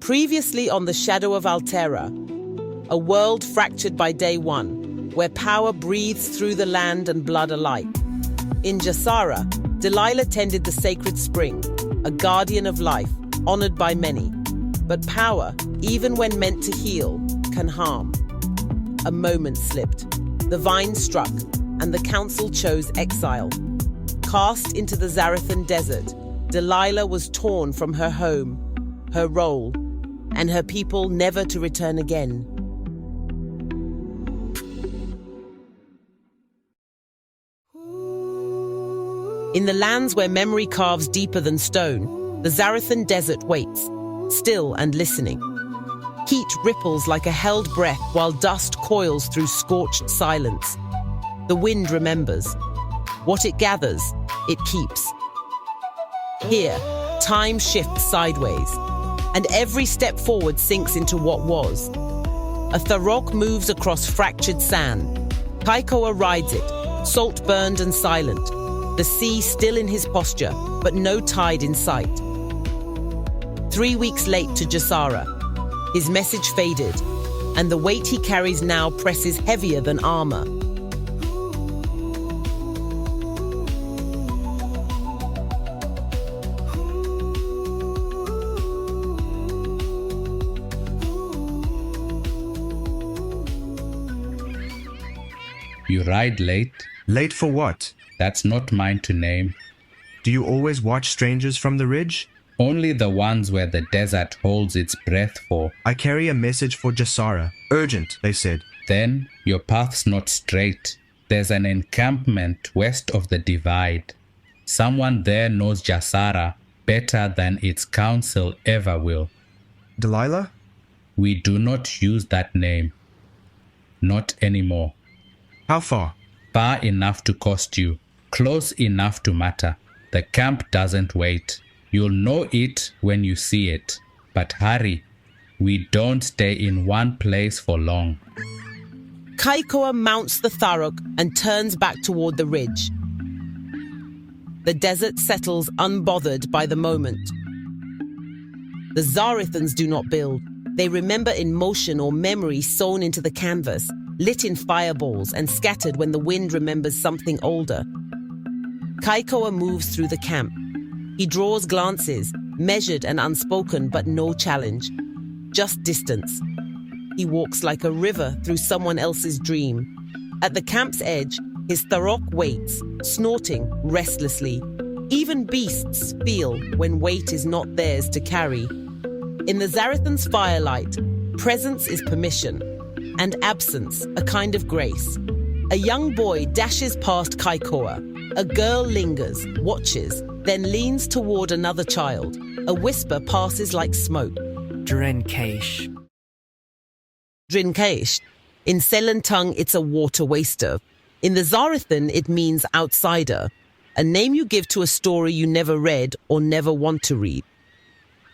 Previously on the shadow of Alterra, a world fractured by day one, where power breathes through the land and blood alike. In Ehshara, Delilah tended the sacred spring, a guardian of life, honored by many. But power, even when meant to heal, can harm. A moment slipped. The vine struck, and the council chose exile. Cast into the Zarathan desert, Delilah was torn from her home, her role, and her people never to return again. In the lands where memory carves deeper than stone, the Zarathan desert waits, still and listening. Heat ripples like a held breath while dust coils through scorched silence. The wind remembers. What it gathers, it keeps. Here, time shifts sideways, and every step forward sinks into what was. A Tharok moves across fractured sand. Kaikoa rides it, salt-burned and silent, the sea still in his posture, but no tide in sight. 3 weeks late to Ehshara, his message faded, and the weight he carries now presses heavier than armor. You ride late? Late for what? That's not mine to name. Do you always watch strangers from the ridge? Only the ones where the desert holds its breath for. I carry a message for Ehshara. Urgent, they said. Then your path's not straight. There's an encampment west of the divide. Someone there knows Ehshara better than its council ever will. Delilah? We do not use that name. Not anymore. How far? Far enough to cost you. Close enough to matter. The camp doesn't wait. You'll know it when you see it. But hurry. We don't stay in one place for long. Kaikoa mounts the Tharok and turns back toward the ridge. The desert settles unbothered by the moment. The Zarathans do not build. They remember in motion or memory sewn into the canvas, lit in fireballs and scattered when the wind remembers something older. Kaikoa moves through the camp. He draws glances, measured and unspoken, but no challenge. Just distance. He walks like a river through someone else's dream. At the camp's edge, his Tharok waits, snorting restlessly. Even beasts feel when weight is not theirs to carry. In the Zarathan's firelight, presence is permission, and absence a kind of grace. A young boy dashes past Kaikoa. A girl lingers, watches, then leans toward another child. A whisper passes like smoke. Drenkesh. Drinkesh. In Selen tongue, it's a water waster. In the Zarathan, it means outsider, a name you give to a story you never read or never want to read.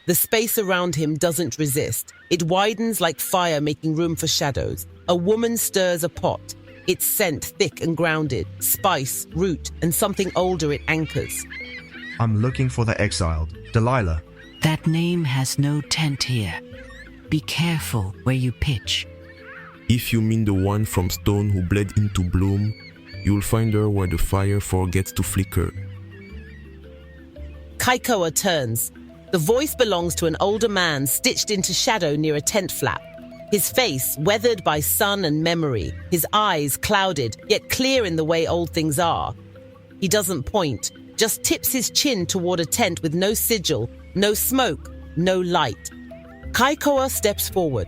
The space around him doesn't resist. It widens like fire, making room for shadows. A woman stirs a pot. Its scent thick and grounded, spice, root, and something older it anchors. I'm looking for the exiled. Delilah. That name has no tent here. Be careful where you pitch. If you mean the one from stone who bled into bloom, you'll find her where the fire forgets to flicker. Kaikoa turns. The voice belongs to an older man stitched into shadow near a tent flap. His face weathered by sun and memory, his eyes clouded, yet clear in the way old things are. He doesn't point, just tips his chin toward a tent with no sigil, no smoke, no light. Kaikoa steps forward.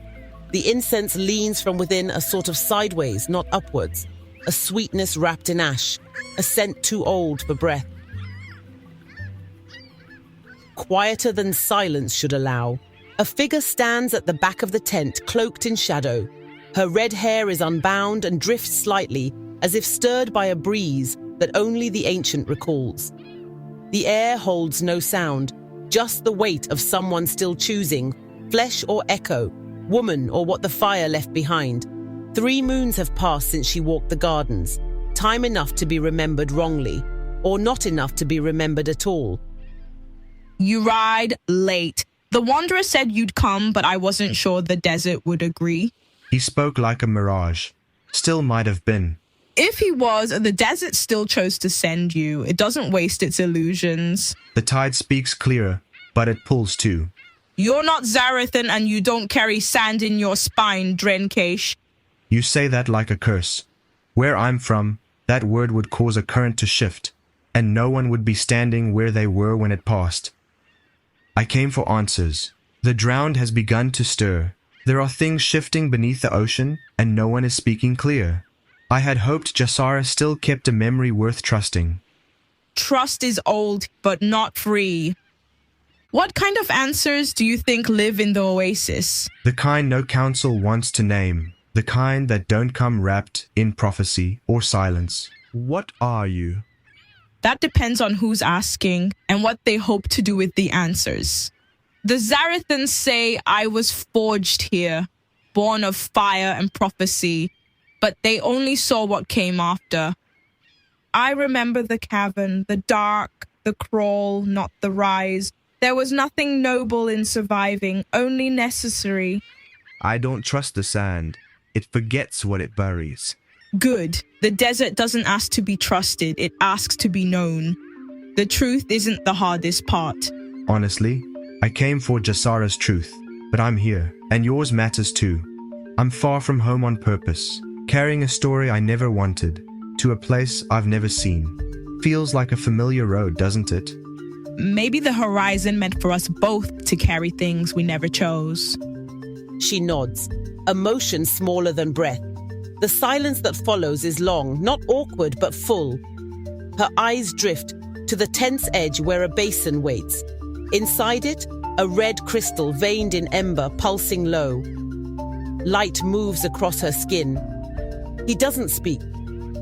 The incense leans from within a sort of sideways, not upwards. A sweetness wrapped in ash, a scent too old for breath. Quieter than silence should allow. A figure stands at the back of the tent, cloaked in shadow. Her red hair is unbound and drifts slightly, as if stirred by a breeze that only the ancient recalls. The air holds no sound, just the weight of someone still choosing, flesh or echo, woman or what the fire left behind. 3 moons have passed since she walked the gardens, time enough to be remembered wrongly, or not enough to be remembered at all. You ride late. The Wanderer said you'd come, but I wasn't sure the desert would agree. He spoke like a mirage. Still might have been. If he was, the desert still chose to send you. It doesn't waste its illusions. The tide speaks clearer, but it pulls too. You're not Zarathan and you don't carry sand in your spine, Drenkesh. You say that like a curse. Where I'm from, that word would cause a current to shift, and no one would be standing where they were when it passed. I came for answers. The drowned has begun to stir. There are things shifting beneath the ocean, and no one is speaking clear. I had hoped Ehshara still kept a memory worth trusting. Trust is old, but not free. What kind of answers do you think live in the oasis? The kind no council wants to name. The kind that don't come wrapped in prophecy or silence. What are you? That depends on who's asking and what they hope to do with the answers. The Zarathans say I was forged here, born of fire and prophecy, but they only saw what came after. I remember the cavern, the dark, the crawl, not the rise. There was nothing noble in surviving, only necessary. I don't trust the sand. It forgets what it buries. Good. The desert doesn't ask to be trusted, it asks to be known. The truth isn't the hardest part. Honestly, I came for Ehshara's truth, but I'm here, and yours matters too. I'm far from home on purpose, carrying a story I never wanted, to a place I've never seen. Feels like a familiar road, doesn't it? Maybe the horizon meant for us both to carry things we never chose. She nods, emotion smaller than breath. The silence that follows is long, not awkward, but full. Her eyes drift to the tense edge where a basin waits. Inside it, a red crystal veined in ember pulsing low. Light moves across her skin. He doesn't speak,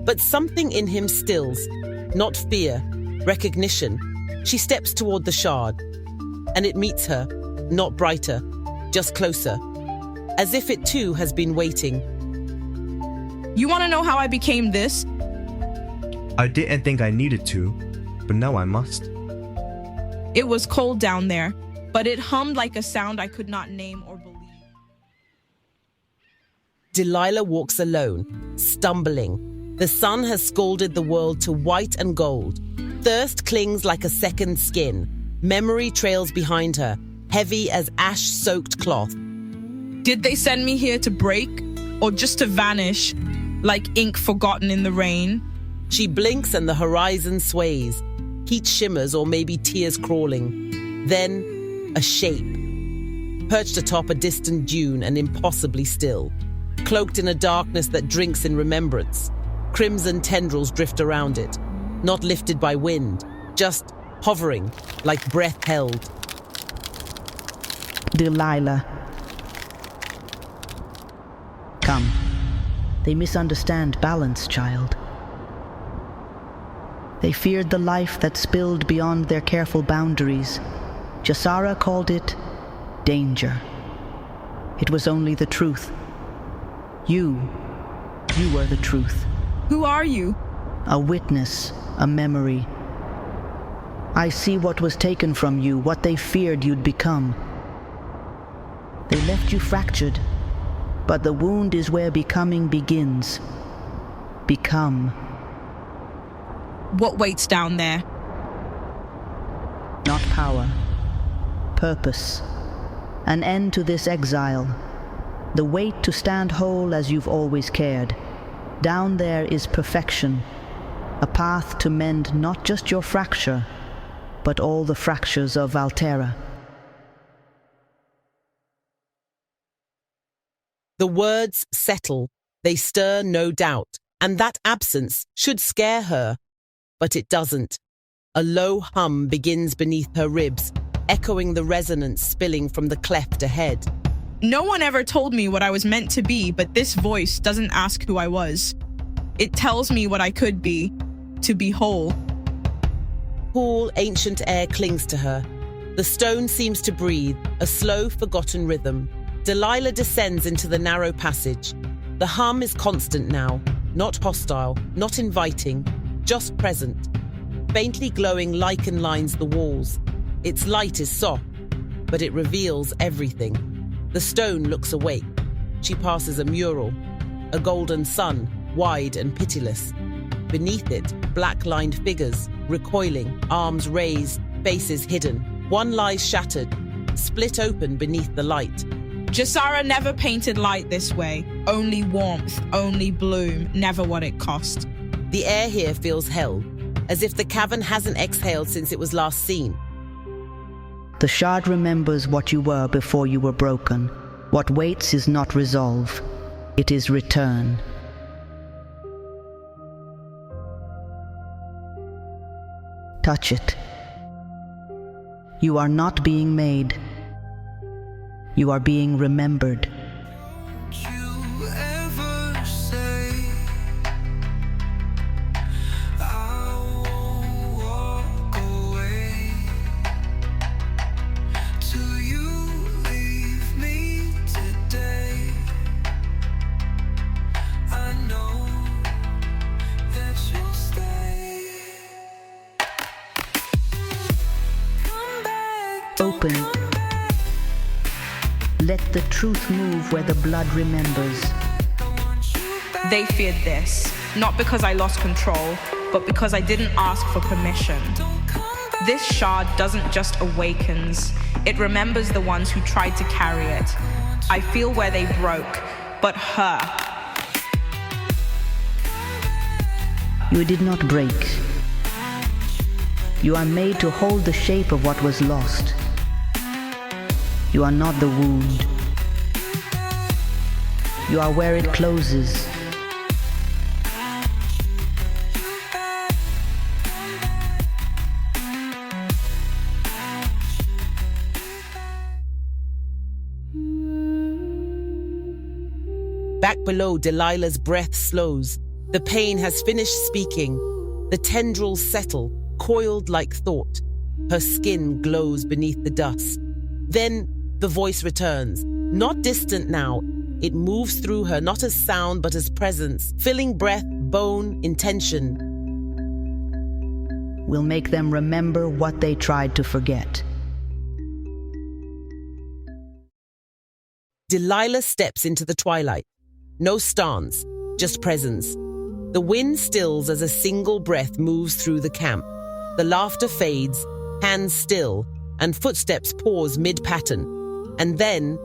but something in him stills. Not fear, recognition. She steps toward the shard, and it meets her, not brighter, just closer, as if it too has been waiting. You want to know how I became this? I didn't think I needed to, but now I must. It was cold down there, but it hummed like a sound I could not name or believe. Delilah walks alone, stumbling. The sun has scalded the world to white and gold. Thirst clings like a second skin. Memory trails behind her, heavy as ash-soaked cloth. Did they send me here to break, or just to vanish, like ink forgotten in the rain? She blinks and the horizon sways. Heat shimmers or maybe tears crawling. Then, a shape. Perched atop a distant dune and impossibly still. Cloaked in a darkness that drinks in remembrance. Crimson tendrils drift around it. Not lifted by wind, just hovering, like breath held. Delilah. Come. They misunderstand balance, child. They feared the life that spilled beyond their careful boundaries. Ehshara called it danger. It was only the truth. You were the truth. Who are you? A witness, a memory. I see what was taken from you, what they feared you'd become. They left you fractured, but the wound is where becoming begins. Become. What waits down there? Not power. Purpose. An end to this exile. The weight to stand whole as you've always cared. Down there is perfection. A path to mend not just your fracture, but all the fractures of Alterra. The words settle. They stir no doubt, and that absence should scare her. But it doesn't. A low hum begins beneath her ribs, echoing the resonance spilling from the cleft ahead. No one ever told me what I was meant to be, but this voice doesn't ask who I was. It tells me what I could be, to be whole. Cool, ancient air clings to her. The stone seems to breathe, a slow, forgotten rhythm. Delilah descends into the narrow passage. The hum is constant now, not hostile, not inviting, just present. Faintly glowing lichen lines the walls. Its light is soft, but it reveals everything. The stone looks awake. She passes a mural, a golden sun, wide and pitiless. Beneath it, black-lined figures, recoiling, arms raised, faces hidden. One lies shattered, split open beneath the light. Ehshara never painted light this way. Only warmth, only bloom, never what it cost. The air here feels held, as if the cavern hasn't exhaled since it was last seen. The shard remembers what you were before you were broken. What waits is not resolve. It is return. Touch it. You are not being made. You are being remembered. Open. Let the truth move where the blood remembers. They feared this, not because I lost control, but because I didn't ask for permission. This shard doesn't just awakens, it remembers the ones who tried to carry it. I feel where they broke, but her. You did not break. You are made to hold the shape of what was lost. You are not the wound. You are where it closes. Back below, Delilah's breath slows. The pain has finished speaking. The tendrils settle, coiled like thought. Her skin glows beneath the dust. Then the voice returns, not distant now. It moves through her, not as sound, but as presence, filling breath, bone, intention. We'll make them remember what they tried to forget. Delilah steps into the twilight. No stance, just presence. The wind stills as a single breath moves through the camp. The laughter fades, hands still, and footsteps pause mid-pattern. And then,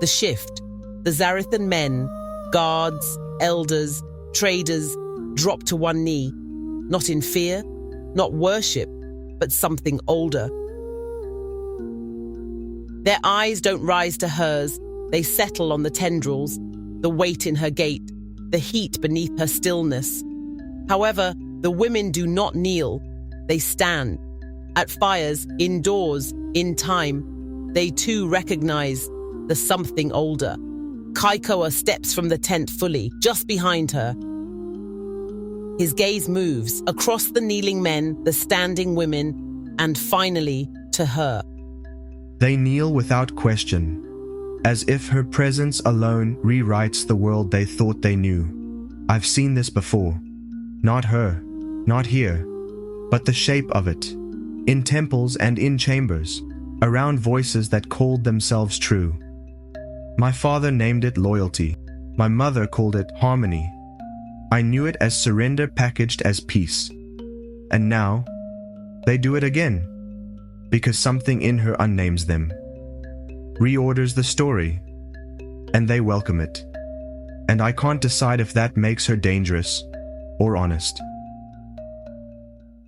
the shift. The Zarathan men, guards, elders, traders, drop to one knee. Not in fear, not worship, but something older. Their eyes don't rise to hers. They settle on the tendrils, the weight in her gait, the heat beneath her stillness. However, the women do not kneel. They stand. At fires, indoors, in time, they too recognize the something older. Kaikoa steps from the tent fully, just behind her. His gaze moves across the kneeling men, the standing women, and finally to her. They kneel without question, as if her presence alone rewrites the world they thought they knew. I've seen this before. Not her, not here, but the shape of it. In temples and in chambers, around voices that called themselves true. My father named it loyalty. My mother called it harmony. I knew it as surrender packaged as peace. And now, they do it again, because something in her unnames them. Reorders the story, and they welcome it. And I can't decide if that makes her dangerous or honest.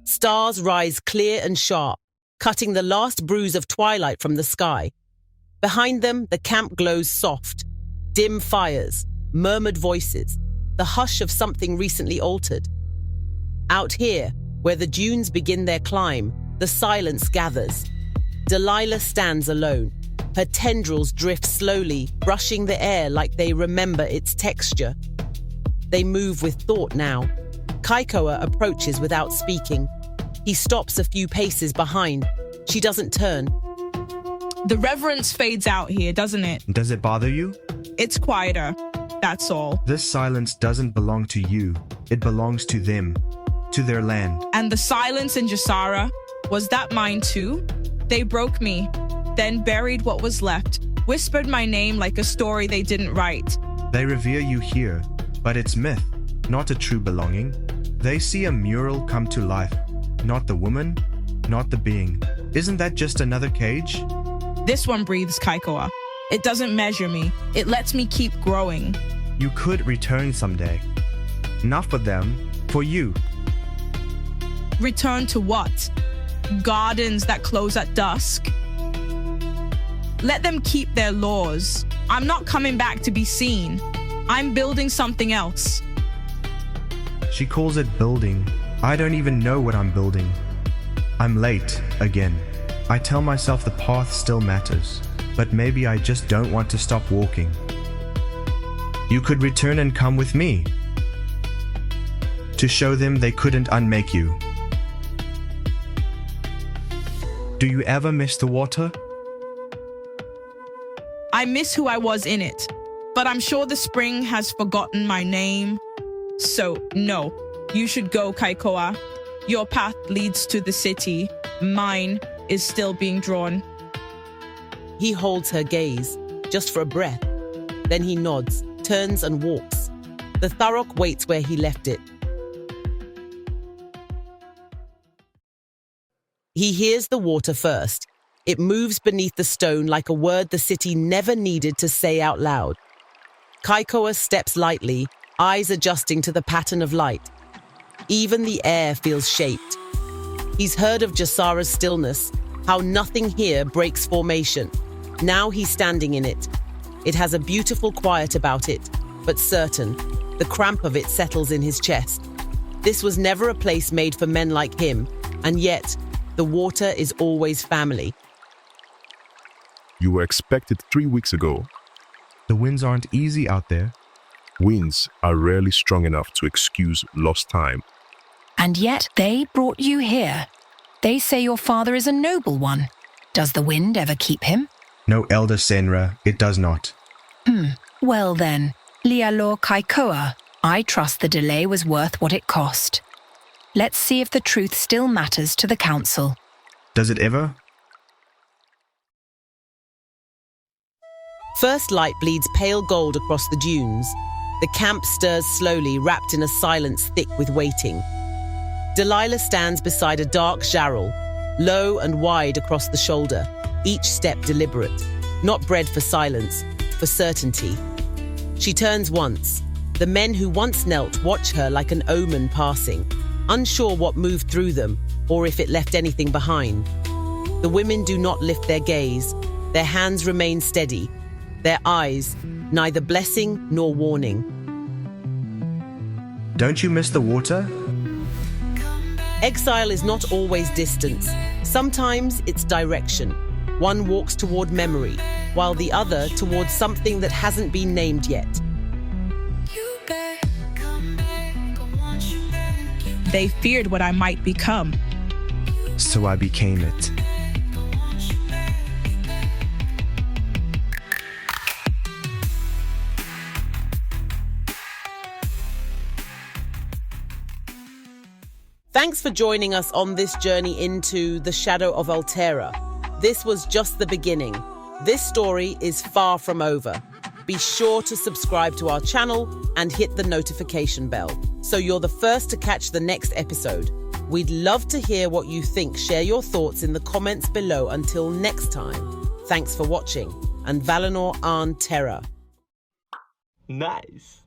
Stars rise clear and sharp, cutting the last bruise of twilight from the sky. Behind them, the camp glows soft. Dim fires, murmured voices, the hush of something recently altered. Out here, where the dunes begin their climb, the silence gathers. Delilah stands alone. Her tendrils drift slowly, brushing the air like they remember its texture. They move with thought now. Kaikoa approaches without speaking. He stops a few paces behind. She doesn't turn. The reverence fades out here, doesn't it? Does it bother you? It's quieter, that's all. This silence doesn't belong to you. It belongs to them, to their land. And the silence in Ehshara, was that mine too? They broke me. then buried what was left, whispered my name like a story they didn't write. They revere you here, but it's myth, not a true belonging. They see a mural come to life, not the woman, not the being. Isn't that just another cage? This one breathes, Kaikoa. It doesn't measure me. It lets me keep growing. You could return someday. Not for them, for you. Return to what? Gardens that close at dusk? Let them keep their laws. I'm not coming back to be seen. I'm building something else. She calls it building. I don't even know what I'm building. I'm late, again. I tell myself the path still matters, but maybe I just don't want to stop walking. You could return and come with me, to show them they couldn't unmake you. Do you ever miss the water? I miss who I was in it, but I'm sure the spring has forgotten my name. So, no, you should go, Kaikoa. Your path leads to the city. Mine is still being drawn. He holds her gaze, just for a breath. Then he nods, turns and walks. The Tharok waits where he left it. He hears the water first. It moves beneath the stone like a word the city never needed to say out loud. Kaikoa steps lightly, eyes adjusting to the pattern of light. Even the air feels shaped. He's heard of Jasara's stillness, how nothing here breaks formation. Now he's standing in it. It has a beautiful quiet about it, but certain. The cramp of it settles in his chest. This was never a place made for men like him, and yet the water is always family. You were expected 3 weeks ago. The winds aren't easy out there. Winds are rarely strong enough to excuse lost time. And yet they brought you here. They say your father is a noble one. Does the wind ever keep him? No, Elder Senra, it does not. Well then, Lialo Kaikoa, I trust the delay was worth what it cost. Let's see if the truth still matters to the council. Does it ever? First light bleeds pale gold across the dunes. The camp stirs slowly, wrapped in a silence thick with waiting. Delilah stands beside a dark jarrel, low and wide across the shoulder, each step deliberate, not bred for silence, for certainty. She turns once. The men who once knelt watch her like an omen passing, unsure what moved through them or if it left anything behind. The women do not lift their gaze. Their hands remain steady, their eyes neither blessing nor warning. Don't you miss the water? Exile is not always distance. Sometimes it's direction. One walks toward memory, while the other towards something that hasn't been named yet. They feared what I might become. So I became it. Thanks for joining us on this journey into the shadow of Alterra. This was just the beginning. This story is far from over. Be sure to subscribe to our channel and hit the notification bell so you're the first to catch the next episode. We'd love to hear what you think. Share your thoughts in the comments below. Until next time, thanks for watching, and Valinor An Terra. Nice.